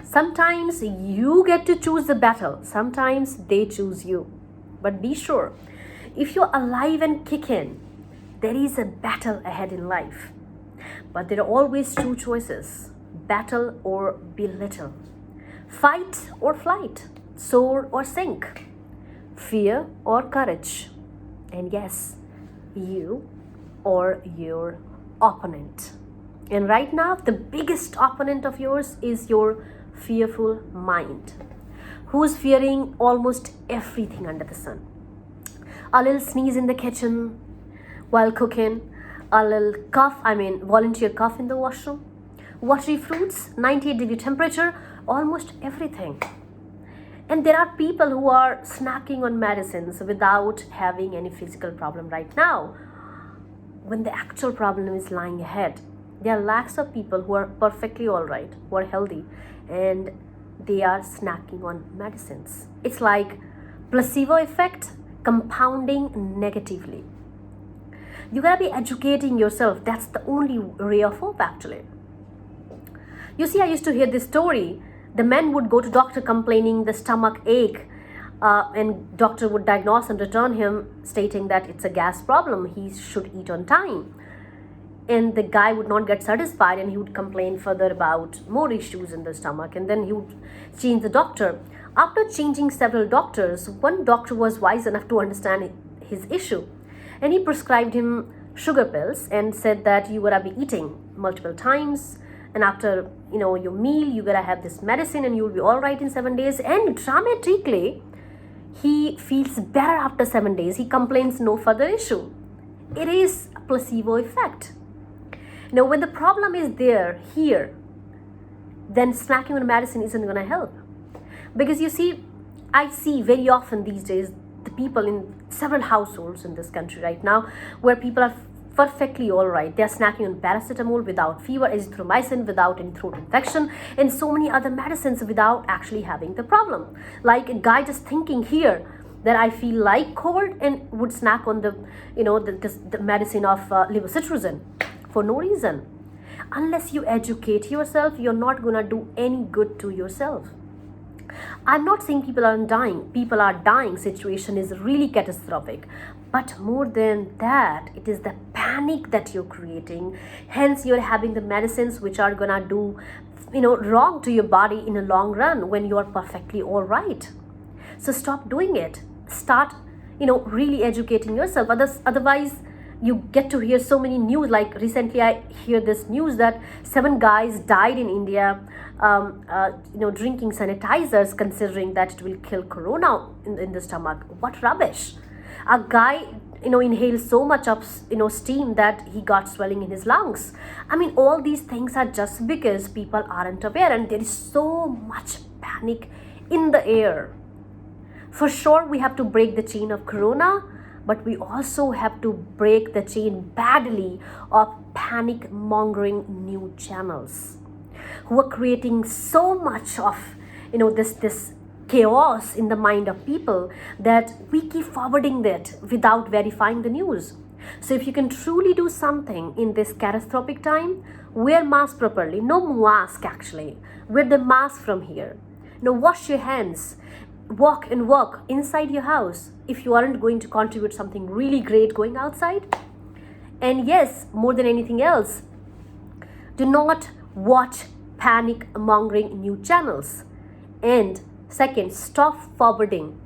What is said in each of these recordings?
Sometimes you get to choose the battle, sometimes they choose you. But be sure, if you're alive and kicking, there is a battle ahead in life. But there are always two choices: battle or belittle, fight or flight, soar or sink, fear or courage. And yes, you or your opponent. And right now, the biggest opponent of yours is your fearful mind, who's fearing almost everything under the sun. A little sneeze in the kitchen while cooking, a little volunteer cough in the washroom, watery fruits, 98-degree temperature, almost everything. And there are people who are snacking on medicines without having any physical problem right now, when the actual problem is lying ahead. There are lakhs of people who are perfectly all right, who are healthy, and they are snacking on medicines. It's like placebo effect compounding negatively. You gotta be educating yourself. That's the only ray of hope, actually. You see, I used to hear this story. The man would go to doctor complaining the stomach ache, and doctor would diagnose and return him stating that it's a gas problem, he should eat on time. And the guy would not get satisfied, and he would complain further about more issues in the stomach, and then he would change the doctor. After changing several doctors, one doctor was wise enough to understand his issue, and he prescribed him sugar pills and said that you gotta be eating multiple times, and after your meal you gotta have this medicine and you'll be all right in 7 days. And dramatically, he feels better after 7 days. He complains no further issue. It is a placebo effect. Now, when the problem is here, then snacking on medicine isn't going to help. Because you see, I see very often these days the people in several households in this country right now where people are perfectly all right. They are snacking on paracetamol without fever, azithromycin without any throat infection, and so many other medicines without actually having the problem. Like a guy just thinking here that I feel like cold and would snack on the medicine of levocetirizine for no reason. Unless you educate yourself, you're not gonna do any good to yourself. I'm not saying people aren't dying. People are dying. Situation is really catastrophic. But more than that, it is the panic that you're creating. Hence, you're having the medicines which are gonna do, wrong to your body in a long run when you're perfectly all right. So stop doing it. Start, really educating yourself. Otherwise, you get to hear so many news. Like recently, I hear this news that 7 guys died in India, drinking sanitizers, considering that it will kill corona in the stomach. What rubbish! A guy, inhaled so much of, steam that he got swelling in his lungs. I mean, all these things are just because people aren't aware, and there is so much panic in the air. For sure, we have to break the chain of corona, but we also have to break the chain badly of panic mongering new channels who are creating so much of this chaos in the mind of people that we keep forwarding that without verifying the news. So if you can truly do something in this catastrophic time, wear mask properly. No mask, actually. Wear the mask from here. Wash your hands. Walk and walk inside your house if you aren't going to contribute something really great going outside. And yes, more than anything else, do not watch panic mongering new channels. And second, stop forwarding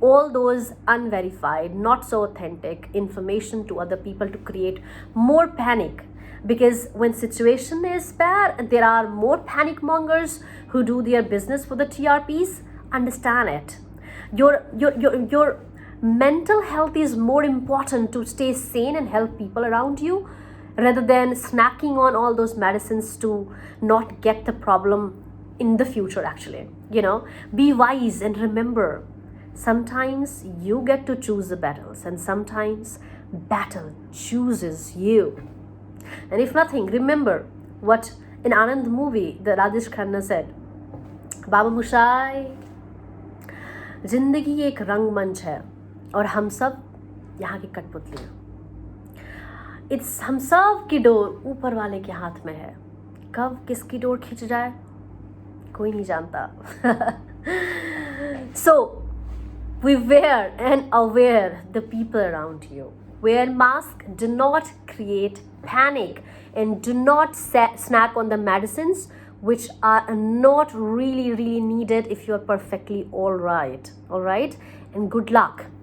all those unverified, not so authentic information to other people to create more panic. Because when situation is bad, there are more panic mongers who do their business for the TRPs. Understand it. Your mental health is more important to stay sane and help people around you, rather than snacking on all those medicines to not get the problem in the future. Actually, be wise and remember, sometimes you get to choose the battles, and sometimes battle chooses you. And if nothing, remember what in Anand movie the Rajesh Khanna said, बाबा मुशाई, जिंदगी एक रंगमंच है और हम सब यहाँ की कठपुतलियाँ. It's हम सब की डोर ऊपर वाले के हाथ में है. कब किसकी डोर खिंच जाए कोई नहीं जानता. So beware and aware the people around you. Wear mask, do not create panic, and do not snack on the medicines which are not really needed if you're perfectly all right. And good luck.